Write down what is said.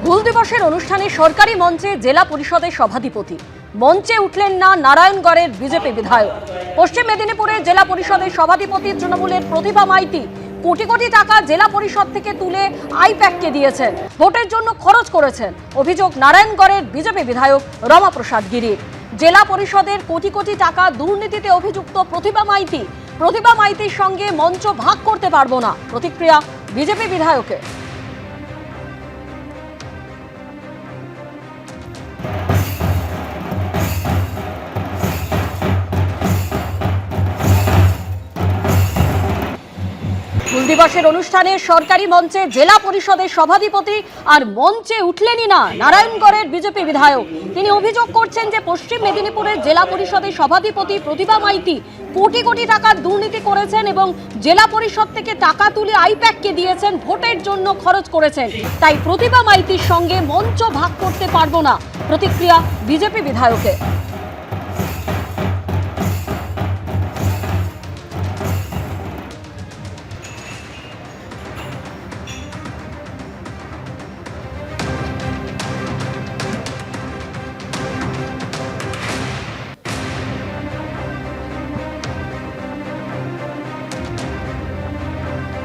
হুল দিবসের অনুষ্ঠানে সরকারি মঞ্চে জেলা পরিষদের সভাধিপতি মঞ্চে উঠলেন না নারায়ণগড়ের বিজেপি বিধায়ক। পশ্চিম মেদিনীপুরে জেলা পরিষদের সভাধিপতি তৃণমূলের প্রতিভা মাইতি কোটি কোটি টাকা জেলা পরিষদ থেকে তুলে আইপ্যাককে দিয়েছেন, ভোটের জন্য খরচ করেছেন। অভিযোগ নারায়ণগড়ের বিজেপি বিধায়ক রমাপ্রসাদ গিরির। জেলা পরিষদের কোটি কোটি টাকা দুর্নীতিতে অভিযুক্ত প্রতিভা মাইতির সঙ্গে মঞ্চ ভাগ করতে পারবো না, প্রতিক্রিয়া বিজেপি বিধায়কের। হুল দিবসের অনুষ্ঠানে সরকারি মঞ্চে জেলা পরিষদের সভাধিপতি আর মঞ্চে উঠলেনই না নারায়ণগড়ের বিজেপি বিধায়ক। তিনি অভিযোগ করছেন যে পশ্চিম মেদিনীপুরের জেলা পরিষদের সভাধিপতি প্রতিভা মাইতি কোটি কোটি টাকার দুর্নীতি করেছেন এবং জেলা পরিষদ থেকে টাকা তুলে আইপ্যাককে দিয়েছেন, ভোটের জন্য খরচ করেছেন। তাই প্রতিভা মাইতির সঙ্গে মঞ্চ ভাগ করতে পারবো না, প্রতিক্রিয়া বিজেপি বিধায়কের।